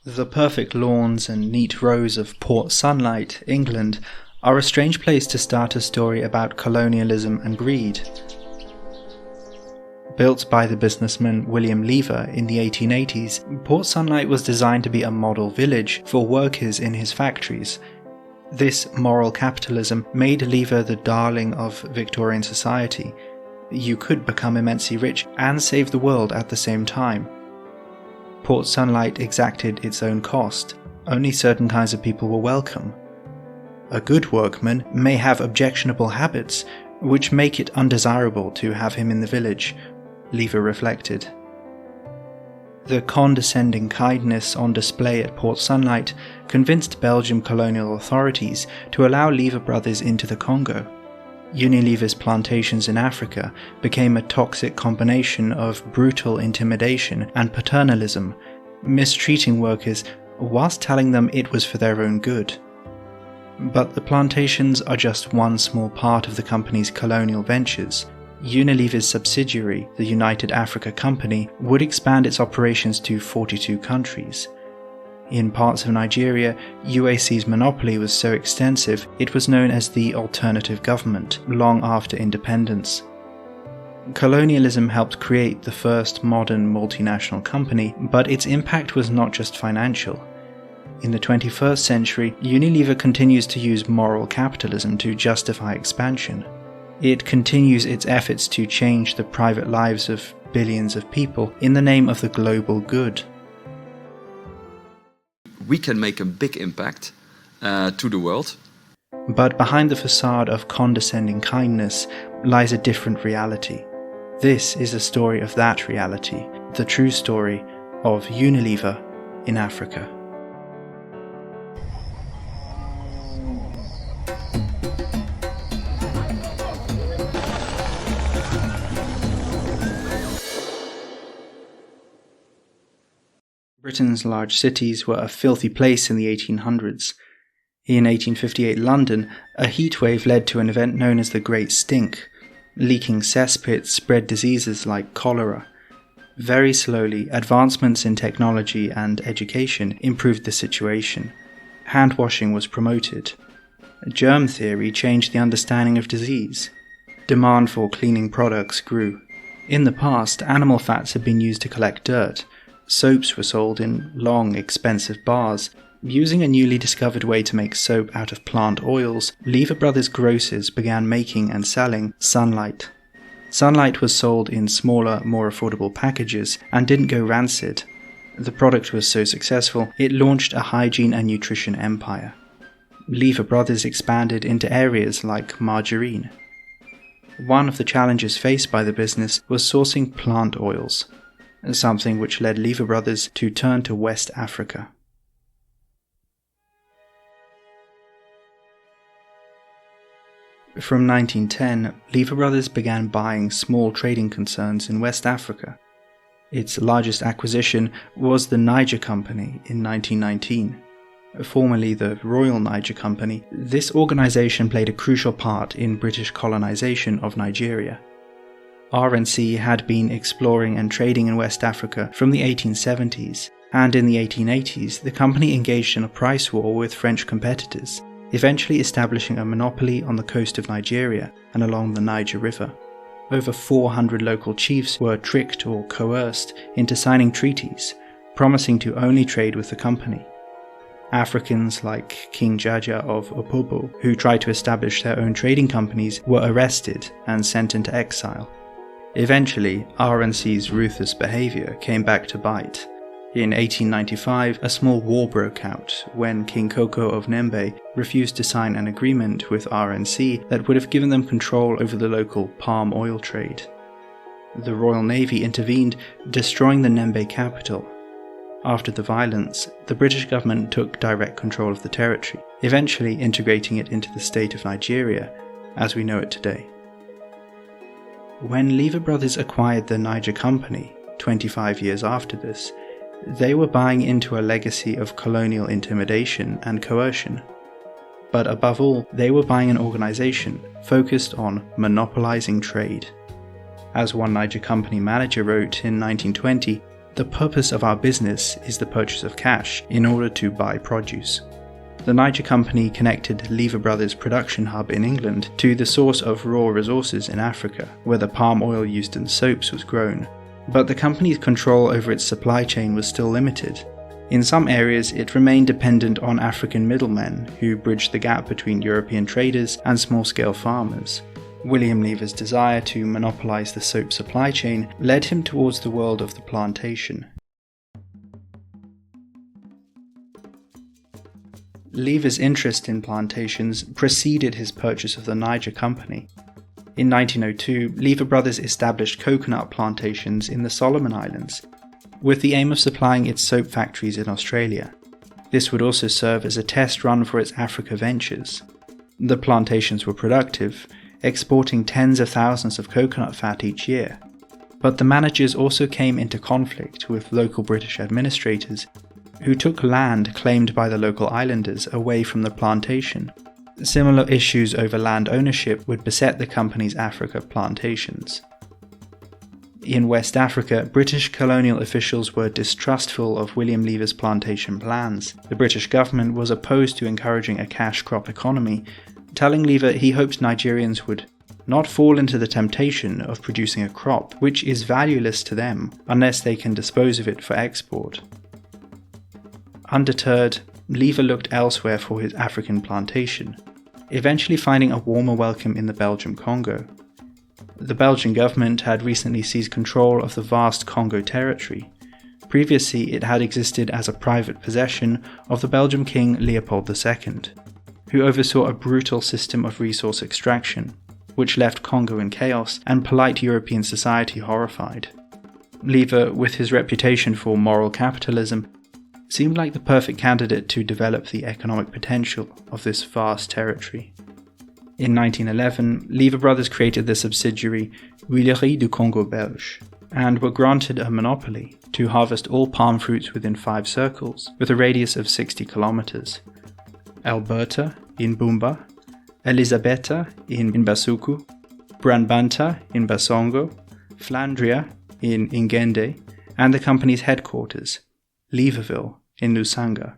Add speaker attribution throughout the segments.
Speaker 1: The perfect lawns and neat rows of Port Sunlight, England, are a strange place to start a story about colonialism and greed. Built by the businessman William Lever in the 1880s, Port Sunlight was designed to be a model village for workers in his factories. This moral capitalism made Lever the darling of Victorian society. You could become immensely rich and save the world at the same time. Port Sunlight exacted its own cost. Only certain kinds of people were welcome. A good workman may have objectionable habits, which make it undesirable to have him in the village, Lever reflected. The condescending kindness on display at Port Sunlight convinced Belgian colonial authorities to allow Lever brothers into the Congo. Unilever's plantations in Africa became a toxic combination of brutal intimidation and paternalism, mistreating workers whilst telling them it was for their own good. But the plantations are just one small part of the company's colonial ventures. Unilever's subsidiary, the United Africa Company, would expand its operations to 42 countries. In parts of Nigeria, UAC's monopoly was so extensive it was known as the alternative government long after independence. Colonialism helped create the first modern multinational company, but its impact was not just financial. In the 21st century, Unilever continues to use moral capitalism to justify expansion. It continues its efforts to change the private lives of billions of people in the name of the global good.
Speaker 2: We can make a big impact to the world.
Speaker 1: But behind the facade of condescending kindness lies a different reality. This is a story of that reality, the true story of Unilever in Africa. Britain's large cities were a filthy place in the 1800s. In 1858 London, a heatwave led to an event known as the Great Stink. Leaking cesspits spread diseases like cholera. Very slowly, advancements in technology and education improved the situation. Hand washing was promoted. Germ theory changed the understanding of disease. Demand for cleaning products grew. In the past, animal fats had been used to collect dirt. Soaps were sold in long, expensive bars. Using a newly discovered way to make soap out of plant oils, Lever Brothers grocers began making and selling Sunlight. Sunlight was sold in smaller, more affordable packages and didn't go rancid. The product was so successful, it launched a hygiene and nutrition empire. Lever Brothers expanded into areas like margarine. One of the challenges faced by the business was sourcing plant oils, something which led Lever Brothers to turn to West Africa. From 1910, Lever Brothers began buying small trading concerns in West Africa. Its largest acquisition was the Niger Company in 1919. Formerly the Royal Niger Company, this organisation played a crucial part in British colonisation of Nigeria. RNC had been exploring and trading in West Africa from the 1870s, and in the 1880s the company engaged in a price war with French competitors, eventually establishing a monopoly on the coast of Nigeria and along the Niger River. Over 400 local chiefs were tricked or coerced into signing treaties, promising to only trade with the company. Africans like King Jaja of Opobo, who tried to establish their own trading companies, were arrested and sent into exile. Eventually, RNC's ruthless behaviour came back to bite. In 1895, a small war broke out when King Koko of Nembe refused to sign an agreement with RNC that would have given them control over the local palm oil trade. The Royal Navy intervened, destroying the Nembe capital. After the violence, the British government took direct control of the territory, eventually integrating it into the state of Nigeria as we know it today. When Lever Brothers acquired the Niger Company, 25 years after this, they were buying into a legacy of colonial intimidation and coercion. But above all, they were buying an organisation focused on monopolising trade. As one Niger Company manager wrote in 1920, "The purpose of our business is the purchase of cash in order to buy produce." The Niger company connected Lever Brothers' production hub in England to the source of raw resources in Africa, where the palm oil used in soaps was grown. But the company's control over its supply chain was still limited. In some areas, it remained dependent on African middlemen who bridged the gap between European traders and small-scale farmers. William Lever's desire to monopolize the soap supply chain led him towards the world of the plantation. Lever's interest in plantations preceded his purchase of the Niger company. In 1902, Lever Brothers established coconut plantations in the Solomon Islands, with the aim of supplying its soap factories in Australia. This would also serve as a test run for its Africa ventures. The plantations were productive, exporting tens of thousands of coconut fat each year. But the managers also came into conflict with local British administrators, who took land claimed by the local islanders away from the plantation. Similar issues over land ownership would beset the company's Africa plantations. In West Africa, British colonial officials were distrustful of William Lever's plantation plans. The British government was opposed to encouraging a cash crop economy, telling Lever he hoped Nigerians would not fall into the temptation of producing a crop which is valueless to them unless they can dispose of it for export. Undeterred, Lever looked elsewhere for his African plantation, eventually finding a warmer welcome in the Belgian Congo. The Belgian government had recently seized control of the vast Congo territory. Previously, it had existed as a private possession of the Belgian King Leopold II, who oversaw a brutal system of resource extraction, which left Congo in chaos and polite European society horrified. Lever, with his reputation for moral capitalism, seemed like the perfect candidate to develop the economic potential of this vast territory. In 1911, Lever Brothers created the subsidiary Huileries du Congo Belge, and were granted a monopoly to harvest all palm fruits within 5 circles, with a radius of 60 kilometers. Alberta in Bumba, Elisabetta in Basuku, Branbanta in Basongo, Flandria in Ingende, and the company's headquarters, Leverville, in Lusanga.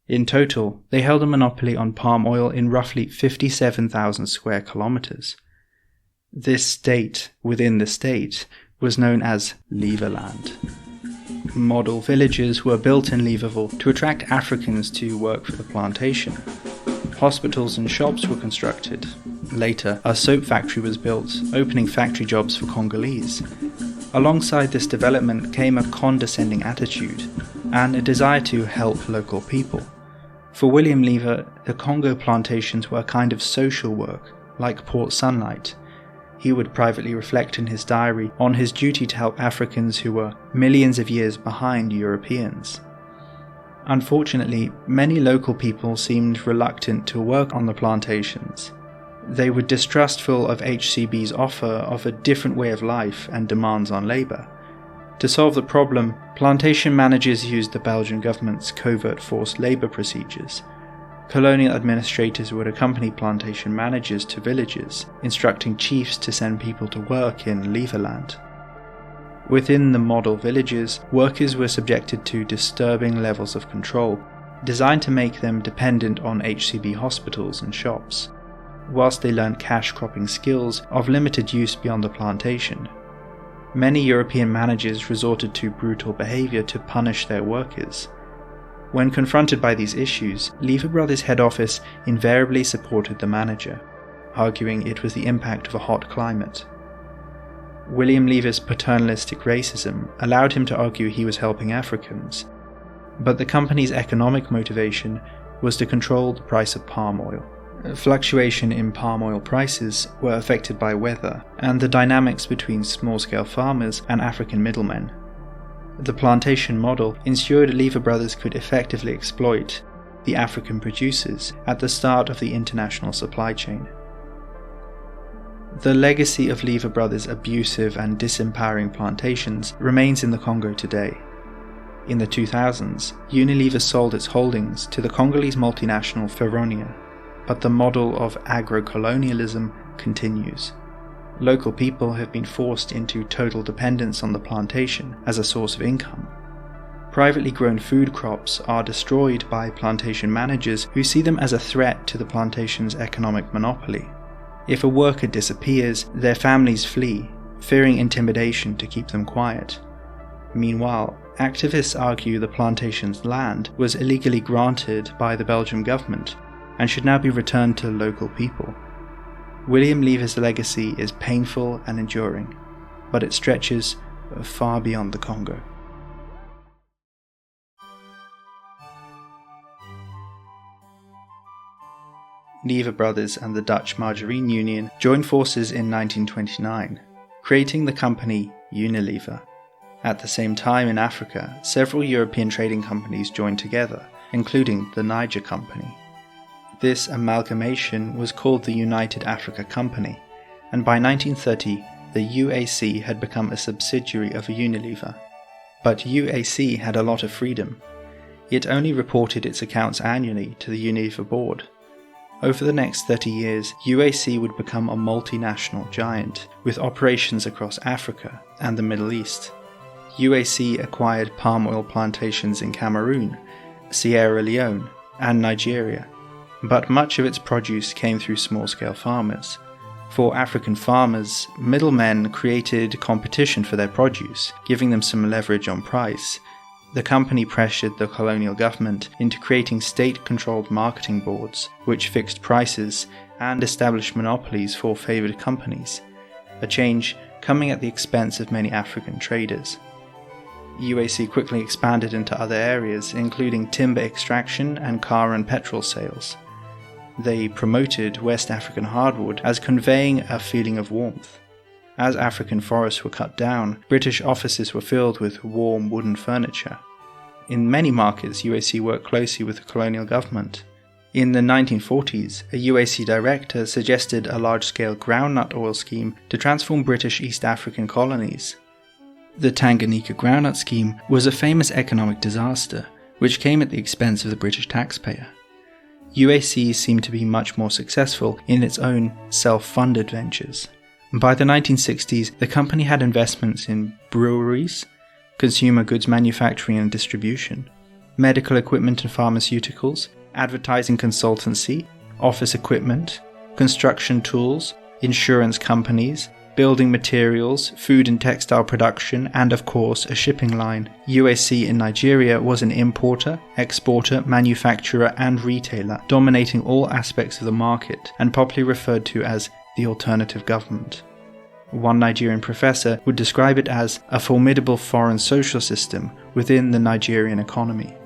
Speaker 1: In total, they held a monopoly on palm oil in roughly 57,000 square kilometers. This state within the state was known as Leverland. Model villages were built in Leverville to attract Africans to work for the plantation. Hospitals and shops were constructed. Later, a soap factory was built, opening factory jobs for Congolese. Alongside this development came a condescending attitude and a desire to help local people. For William Lever, the Congo plantations were a kind of social work, like Port Sunlight. He would privately reflect in his diary on his duty to help Africans who were millions of years behind Europeans. Unfortunately, many local people seemed reluctant to work on the plantations. They were distrustful of HCB's offer of a different way of life and demands on labour. To solve the problem, plantation managers used the Belgian government's covert forced labour procedures. Colonial administrators would accompany plantation managers to villages, instructing chiefs to send people to work in Leverland. Within the model villages, workers were subjected to disturbing levels of control, designed to make them dependent on HCB hospitals and shops, whilst they learned cash cropping skills of limited use beyond the plantation. Many European managers resorted to brutal behaviour to punish their workers. When confronted by these issues, Lever Brothers' head office invariably supported the manager, arguing it was the impact of a hot climate. William Lever's paternalistic racism allowed him to argue he was helping Africans, but the company's economic motivation was to control the price of palm oil. Fluctuation in palm oil prices were affected by weather and the dynamics between small-scale farmers and African middlemen. The plantation model ensured Lever Brothers could effectively exploit the African producers at the start of the international supply chain. The legacy of Lever Brothers' abusive and disempowering plantations remains in the Congo today. In the 2000s, Unilever sold its holdings to the Congolese multinational Feronia, but the model of agro-colonialism continues. local people have been forced into total dependence on the plantation as a source of income. Privately grown food crops are destroyed by plantation managers who see them as a threat to the plantation's economic monopoly. If a worker disappears, their families flee, fearing intimidation to keep them quiet. Meanwhile, activists argue the plantation's land was illegally granted by the Belgian government and should now be returned to local people. William Lever's legacy is painful and enduring, but it stretches far beyond the Congo. Lever brothers and the Dutch Margarine Union joined forces in 1929, creating the company Unilever. At the same time in Africa, several European trading companies joined together, including the Niger Company. This amalgamation was called the United Africa Company, and by 1930 the UAC had become a subsidiary of Unilever. But UAC had a lot of freedom. It only reported its accounts annually to the Unilever board. Over the next 30 years, UAC would become a multinational giant, with operations across Africa and the Middle East. UAC acquired palm oil plantations in Cameroon, Sierra Leone, and Nigeria, but much of its produce came through small-scale farmers. For African farmers, middlemen created competition for their produce, giving them some leverage on price. The company pressured the colonial government into creating state-controlled marketing boards, which fixed prices and established monopolies for favoured companies, a change coming at the expense of many African traders. UAC quickly expanded into other areas, including timber extraction and car and petrol sales. They promoted West African hardwood as conveying a feeling of warmth. As African forests were cut down, British offices were filled with warm wooden furniture. In many markets, UAC worked closely with the colonial government. In the 1940s, a UAC director suggested a large-scale groundnut oil scheme to transform British East African colonies. The Tanganyika groundnut scheme was a famous economic disaster, which came at the expense of the British taxpayer. UAC seemed to be much more successful in its own self-funded ventures. By the 1960s, the company had investments in breweries, consumer goods manufacturing and distribution, medical equipment and pharmaceuticals, advertising consultancy, office equipment, construction tools, insurance companies, building materials, food and textile production, and of course a shipping line. UAC in Nigeria was an importer, exporter, manufacturer and retailer, dominating all aspects of the market and popularly referred to as the alternative government. One Nigerian professor would describe it as a formidable foreign social system within the Nigerian economy.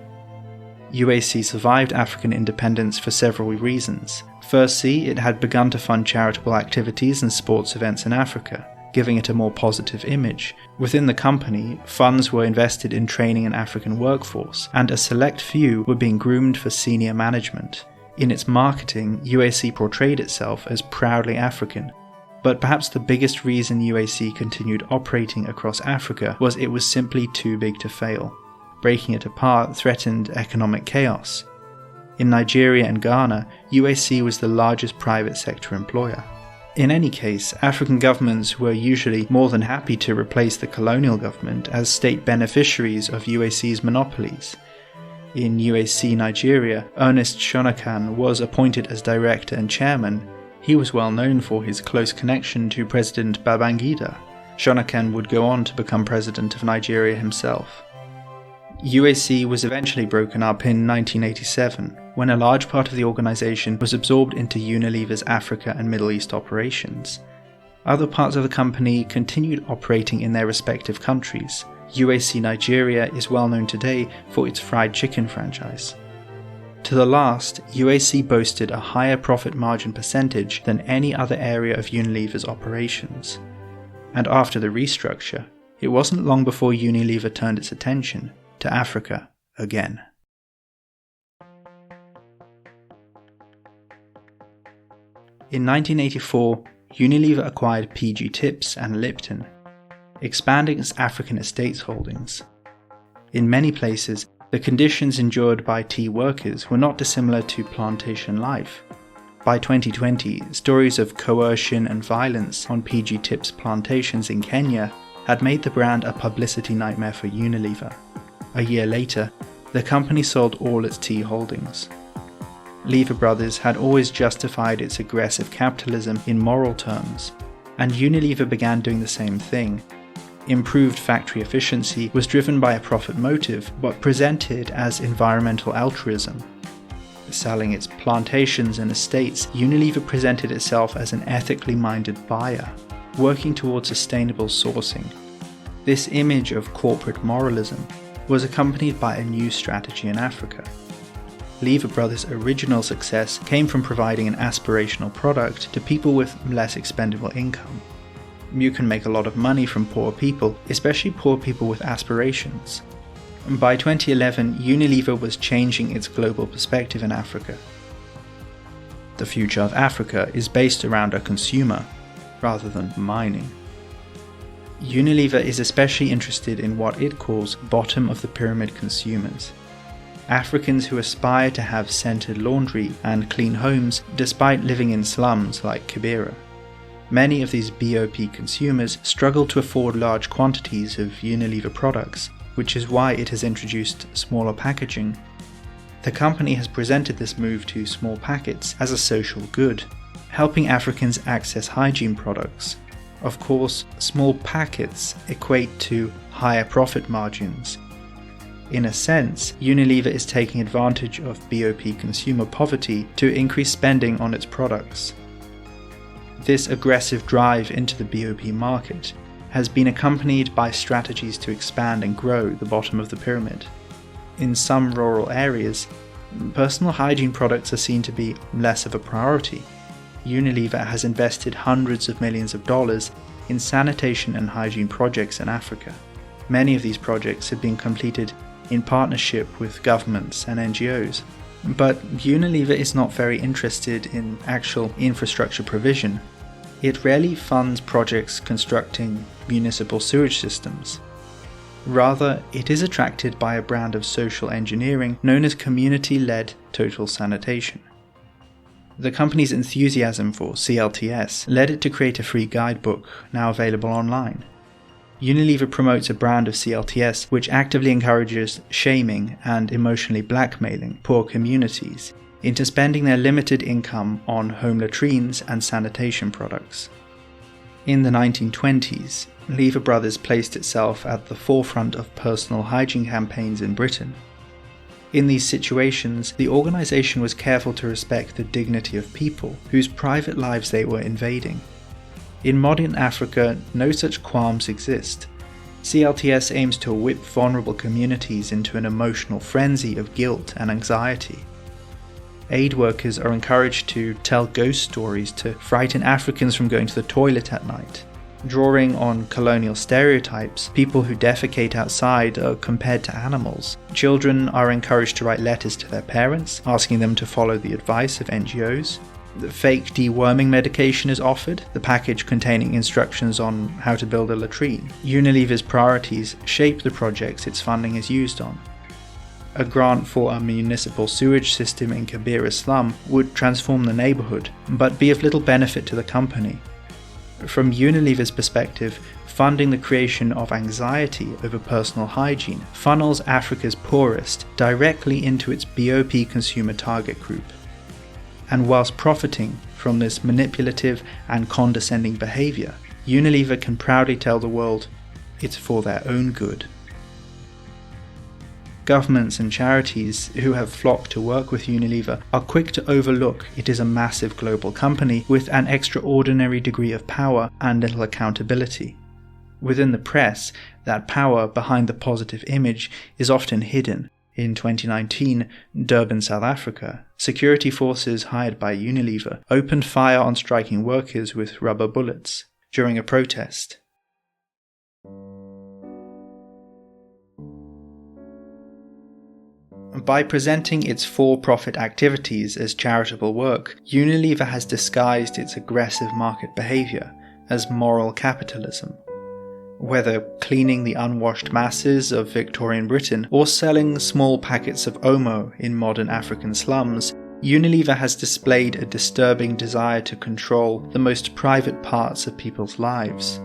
Speaker 1: UAC survived African independence for several reasons. Firstly, it had begun to fund charitable activities and sports events in Africa, giving it a more positive image. Within the company, funds were invested in training an African workforce, and a select few were being groomed for senior management. In its marketing, UAC portrayed itself as proudly African. But perhaps the biggest reason UAC continued operating across Africa was it was simply too big to fail. Breaking it apart threatened economic chaos. In Nigeria and Ghana, UAC was the largest private sector employer. In any case, African governments were usually more than happy to replace the colonial government as state beneficiaries of UAC's monopolies. In UAC Nigeria, Ernest Shonakan was appointed as director and chairman. He was well known for his close connection to President Babangida. Shonakan would go on to become president of Nigeria himself. UAC was eventually broken up in 1987, when a large part of the organization was absorbed into Unilever's Africa and Middle East operations. Other parts of the company continued operating in their respective countries. UAC Nigeria is well known today for its fried chicken franchise. To the last, UAC boasted a higher profit margin percentage than any other area of Unilever's operations. And after the restructure, it wasn't long before Unilever turned its attention to Africa again. In 1984, Unilever acquired PG Tips and Lipton, expanding its African estates holdings. In many places, the conditions endured by tea workers were not dissimilar to plantation life. By 2020, stories of coercion and violence on PG Tips plantations in Kenya had made the brand a publicity nightmare for Unilever. A year later, the company sold all its tea holdings. Lever Brothers had always justified its aggressive capitalism in moral terms, and Unilever began doing the same thing. Improved factory efficiency was driven by a profit motive, but presented as environmental altruism. Selling its plantations and estates, Unilever presented itself as an ethically minded buyer, working towards sustainable sourcing. This image of corporate moralism was accompanied by a new strategy in Africa. Lever Brothers' original success came from providing an aspirational product to people with less expendable income. You can make a lot of money from poor people, especially poor people with aspirations. By 2011, Unilever was changing its global perspective in Africa. The future of Africa is based around a consumer, rather than mining. Unilever is especially interested in what it calls bottom-of-the-pyramid consumers. Africans who aspire to have scented laundry and clean homes despite living in slums like Kibera. Many of these BOP consumers struggle to afford large quantities of Unilever products, which is why it has introduced smaller packaging. The company has presented this move to small packets as a social good, helping Africans access hygiene products. Of course, small packets equate to higher profit margins. In a sense, Unilever is taking advantage of BOP consumer poverty to increase spending on its products. This aggressive drive into the BOP market has been accompanied by strategies to expand and grow the bottom of the pyramid. In some rural areas, personal hygiene products are seen to be less of a priority. Unilever has invested hundreds of millions of dollars in sanitation and hygiene projects in Africa. Many of these projects have been completed in partnership with governments and NGOs. But Unilever is not very interested in actual infrastructure provision. It rarely funds projects constructing municipal sewage systems. Rather, it is attracted by a brand of social engineering known as community-led total sanitation. The company's enthusiasm for CLTS led it to create a free guidebook, now available online. Unilever promotes a brand of CLTS which actively encourages shaming and emotionally blackmailing poor communities into spending their limited income on home latrines and sanitation products. In the 1920s, Lever Brothers placed itself at the forefront of personal hygiene campaigns in Britain. In these situations, the organisation was careful to respect the dignity of people whose private lives they were invading. In modern Africa, no such qualms exist. CLTS aims to whip vulnerable communities into an emotional frenzy of guilt and anxiety. Aid workers are encouraged to tell ghost stories to frighten Africans from going to the toilet at night. Drawing on colonial stereotypes, people who defecate outside are compared to animals. Children are encouraged to write letters to their parents, asking them to follow the advice of NGOs. The fake deworming medication is offered, the package containing instructions on how to build a latrine. Unilever's priorities shape the projects its funding is used on. A grant for a municipal sewage system in Kibera slum would transform the neighbourhood, but be of little benefit to the company. From Unilever's perspective, funding the creation of anxiety over personal hygiene funnels Africa's poorest directly into its BOP consumer target group. And whilst profiting from this manipulative and condescending behaviour, Unilever can proudly tell the world it's for their own good. Governments and charities who have flocked to work with Unilever are quick to overlook it is a massive global company with an extraordinary degree of power and little accountability. Within the press, that power behind the positive image is often hidden. In 2019, Durban, South Africa, security forces hired by Unilever opened fire on striking workers with rubber bullets during a protest. By presenting its for-profit activities as charitable work, Unilever has disguised its aggressive market behaviour as moral capitalism. Whether cleaning the unwashed masses of Victorian Britain or selling small packets of Omo in modern African slums, Unilever has displayed a disturbing desire to control the most private parts of people's lives.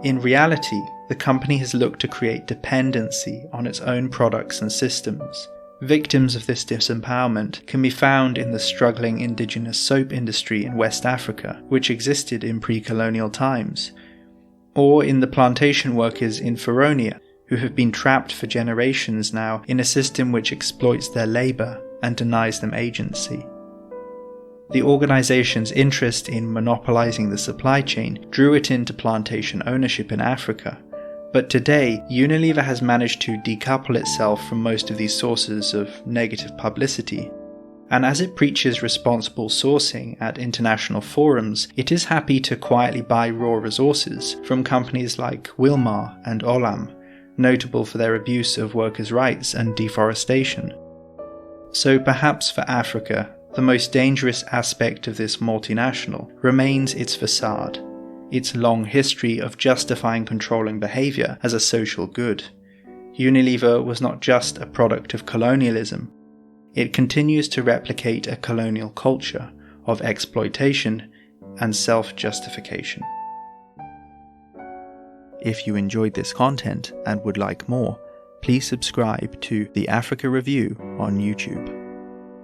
Speaker 1: In reality, the company has looked to create dependency on its own products and systems. Victims of this disempowerment can be found in the struggling indigenous soap industry in West Africa, which existed in pre-colonial times, or in the plantation workers in Feronia, who have been trapped for generations now in a system which exploits their labour and denies them agency. The organisation's interest in monopolising the supply chain drew it into plantation ownership in Africa, but today Unilever has managed to decouple itself from most of these sources of negative publicity, and as it preaches responsible sourcing at international forums, it is happy to quietly buy raw resources from companies like Wilmar and Olam, notable for their abuse of workers' rights and deforestation. So perhaps for Africa, the most dangerous aspect of this multinational remains its facade, its long history of justifying controlling behaviour as a social good. Unilever was not just a product of colonialism. It continues to replicate a colonial culture of exploitation and self-justification. If you enjoyed this content and would like more, please subscribe to the Africa Review on YouTube.